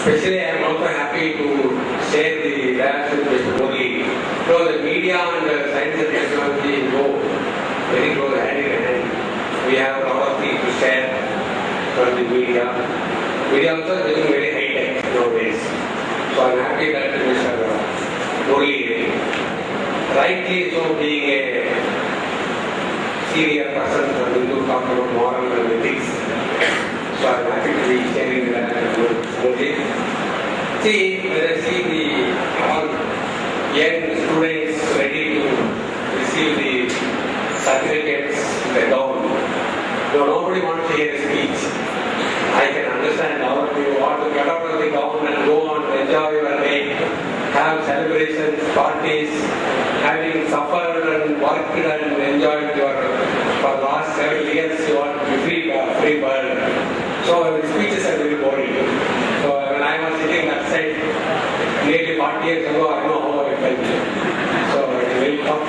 Especially, I am also happy to share the labs with Mr. Murli. So the media and the science and technology go very close hand in hand. We have a lot of things to share from the media. Media also is doing very high tech nowadays. So I am happy that Mr. Murli, rightly so being a senior person from Hindu talk about moral and ethics. So I am happy to be sharing that with Murli. See, when I see the all young students ready to receive the certificates in the gown, nobody wants to hear a speech. I can understand all of you want to get out of the gown and go on and enjoy your day, have celebrations, parties, having suffered and worked and enjoyed your for the last several years you want to be free bird. So the speeches are very boring. So when I was sitting that side nearly 40 years ago, I know how I felt. So it's very tough.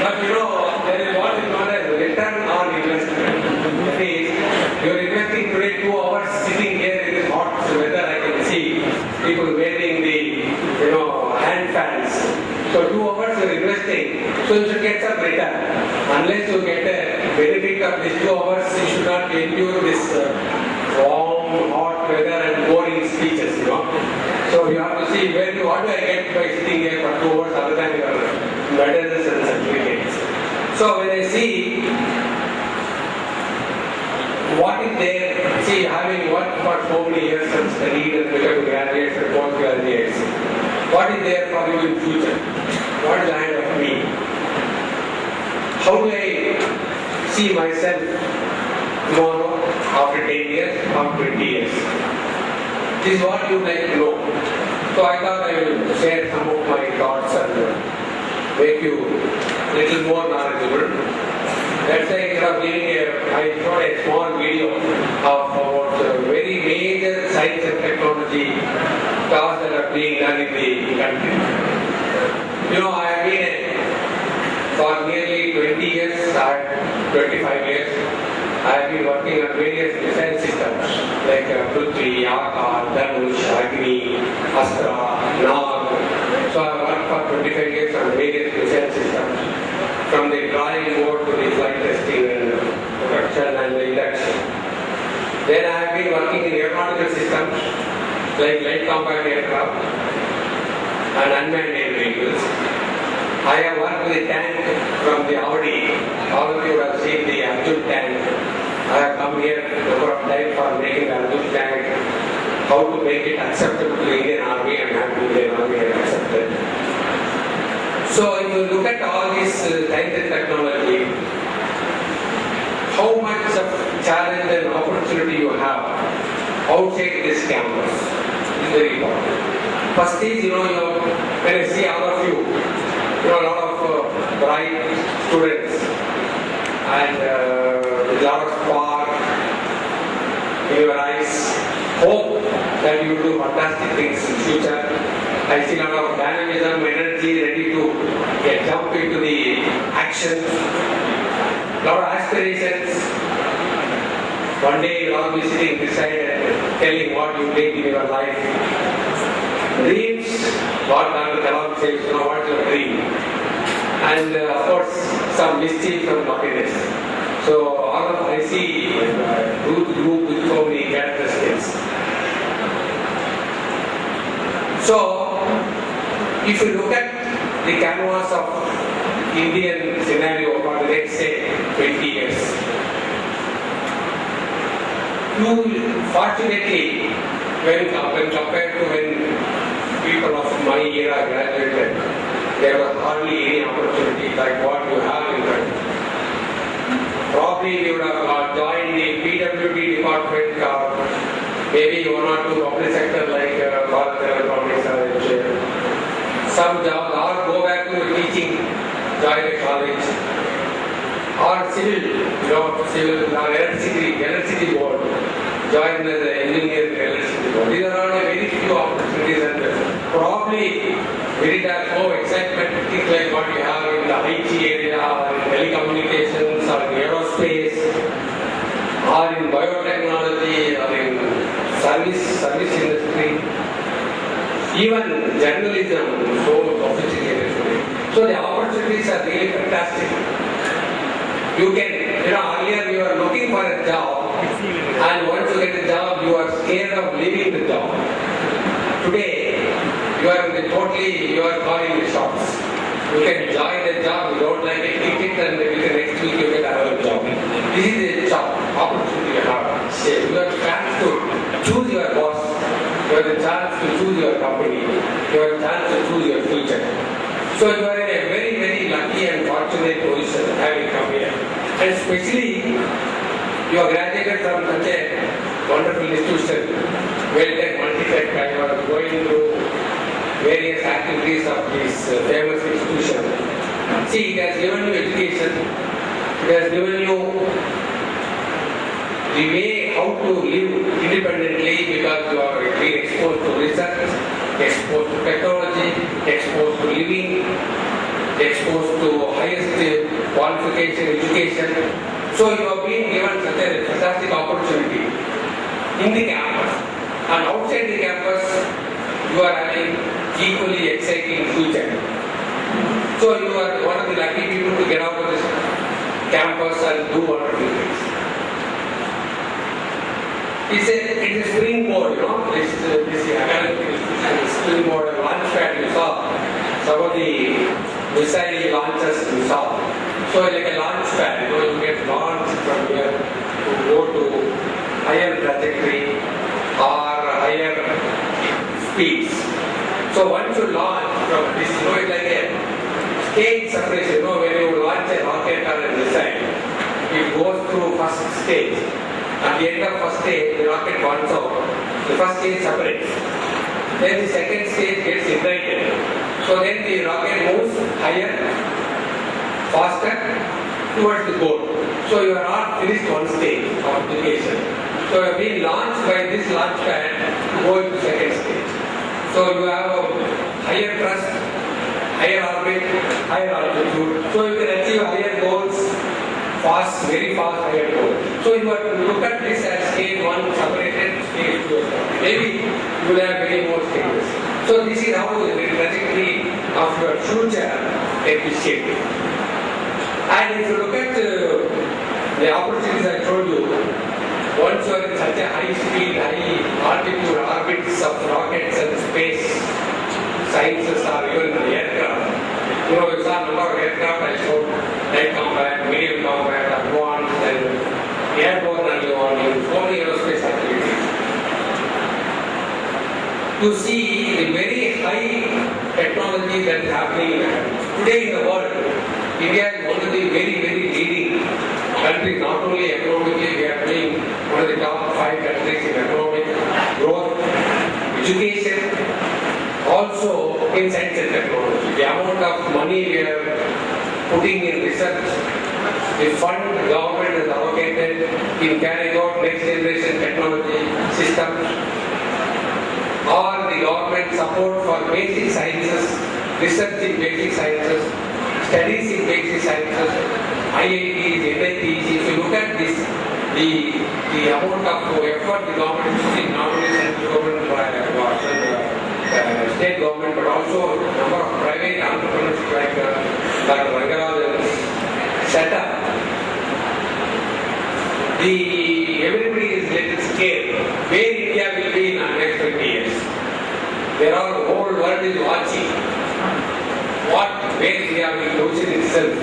But there is what is known as return on investment. That is, you are investing today 2 hours sitting here in this hot weather. I can see people wearing the hand fans. So 2 hours you are investing, so you should get some return. Unless you get a benefit of these 2 hours, you should not endure this warm, hot weather and boring speeches, So you have to see what do I get by sitting here for 2 hours other than your medals and certificates. So when I see what is there, see having worked for so many years and studied and become graduates and postgraduates, what is there for you in future? What is ahead of me? How do I see myself tomorrow, after 10 years, after 20 years? This is what you would like to know. So I thought I will share some of my thoughts and make you a little more knowledgeable. Let's say I showed a small video of about very major science and technology tasks that are being done in the country. I have been for nearly 20 years, 25 years, I have been working on various missile systems like Prithvi, Akash, Dhanush, Agni, Astra, Nag. So I have worked for 25 years on various missile systems, from the drawing board to the flight testing and production and the induction. Then I have been working in aeronautical systems like light combat aircraft and unmanned air vehicles. I have worked with a tank from the Audi. All of you have seen the Arjun tank. I have come here a number of times for making the Arjun tank. How to make it acceptable to the Indian Army and have the Indian Army accepted. So if you look at all this science and technology, how much of challenge and opportunity you have outside this campus is very important. First is, when I see all of you, a lot of bright students and a lot of spark in your eyes, hope that you will do fantastic things in future. I see a lot of dynamism, energy, ready to jump into the action. A lot of aspirations. One day you will all be sitting beside and telling what you did in your life. Dreams, what Dr. Kalam says, what's your dream? And of course, some mischief and naughtiness. So I see a group with so many characteristics. So, if you look at the canvas of Indian scenario for the next say 20 years, fortunately, when compared to when people of my era graduated, there was hardly any opportunity like what you have in country. Probably you would have joined the PWD department or maybe one or two public sector like Bharat Electronics or some jobs, or go back to teaching, join a college, or civil or electricity board, join the engineering electricity board. These are all very few opportunities and probably Veritas no excitement, things like what you have in the IT area or in telecommunications or in aerospace even journalism, so sophisticated today. So the opportunities are really fantastic. You can, earlier you are looking for a job, and once you get a job, you are scared of leaving the job. Today, you are calling the shots. You can join a job, you don't like it, kick it, and maybe the next week you get another job. This is the job opportunity you have. You have a chance to choose your boss. You have a chance to choose your company. You have a chance to choose your future. So you are in a very, very lucky and fortunate position having come here. And especially, you are graduated from such a wonderful institution, well-tech, multi-tech, I was going through various activities of this famous institution. See, it has given you education, it has given you the way how to live independently because you are being exposed to research, exposed to technology, exposed to living, exposed to highest qualification education. So you have been given such a fantastic opportunity in the campus. And outside the campus, you are having equally exciting future. So you are one of the lucky people to get out of this campus and do wonderful things. It's a springboard, this academic institution, springboard, a launch pad you saw. Some of the missile launches you saw. So like a launch pad, you get launched from here to go to higher trajectory or higher speeds. So once you launch from this, it's like a stage separation. When you launch a rocket or a missile, it goes through first stage. At the end of first stage, the rocket burns out. The first stage separates. Then the second stage gets ignited. So then the rocket moves higher, faster towards the goal. So you are not finished one stage of application. So you have been launched by this launch pad to go into second stage. So you have a higher thrust, higher orbit, higher altitude. So you can achieve higher goals, very fast higher goals. So you have to look at this as stage 1 separated, stage 2. Maybe you will have many more stages. So this is how the trajectory of your future can be shaped. And if you look at the opportunities I told you, once you are in such a high speed, high altitude orbits of rockets and space sciences or even aircraft. You saw a number of aircraft I showed, light combat, medium combat, advanced, and airborne and so many aerospace activities. You see the very high technology that is happening today in the world. India is one of the very, very leading countries, not only economically, we are being one of the top 5 countries in economic growth, education, also in science and technology. The amount of money we are putting in research, the fund the government has allocated in carrying out next generation technology systems, or the government support for basic sciences, research in basic sciences, studies in basic sciences, IITs, NITs. If you look at this, the amount of effort the government is putting, not only central government, state government, but also number of private entrepreneurs like Dr. Rangarajan set up. Everybody is little scared where India will be in the next 20 years. The whole world is watching where India will position itself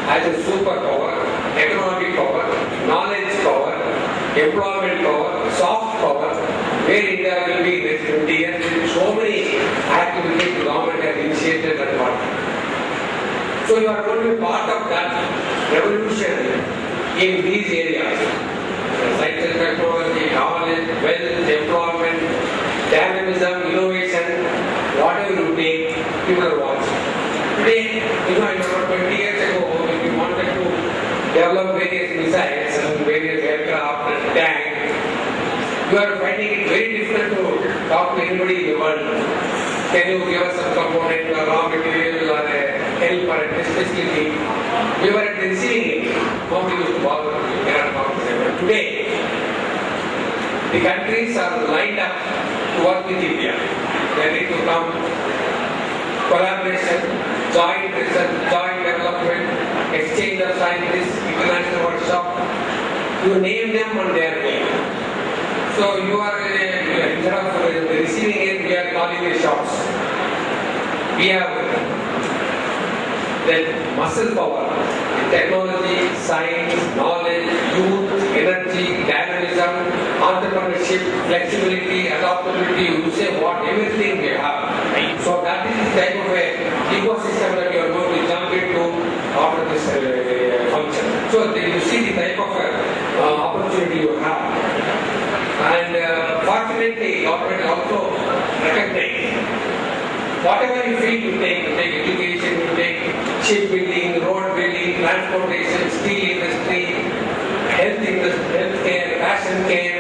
as a superpower, economic power, knowledge power, employment power, soft power, where India will be in the next 20 years. So many activities the government has initiated and what. So you are going to be part of that revolution in these areas. Science and technology, knowledge, wealth, employment, dynamism, innovation, whatever you take, people are watching. Today, about 20 years ago, if you wanted to develop various missiles and various aircraft and tanks, you are finding it very difficult to talk to anybody in the world. Can you give us some component or raw material or a help or a test facility? We were at the receiving end. Nobody used to bother. You cannot talk to them. But today, the countries are lined up to work with India. They need to come. Collaboration, joint research, joint development, exchange of scientists, international workshop. You name them and they are going. So you are instead of the receiving end, we are calling the shots. We have the muscle power, technology, science, knowledge, youth, energy, dynamism, entrepreneurship, flexibility, adaptability. You say what everything we have. So that is the type of a ecosystem that you are going to jump into after this function. So you see the type of opportunity you have. And fortunately, government also recognize whatever you feel you take education, you take shipbuilding, road building, transportation, steel industry, healthcare, fashion care,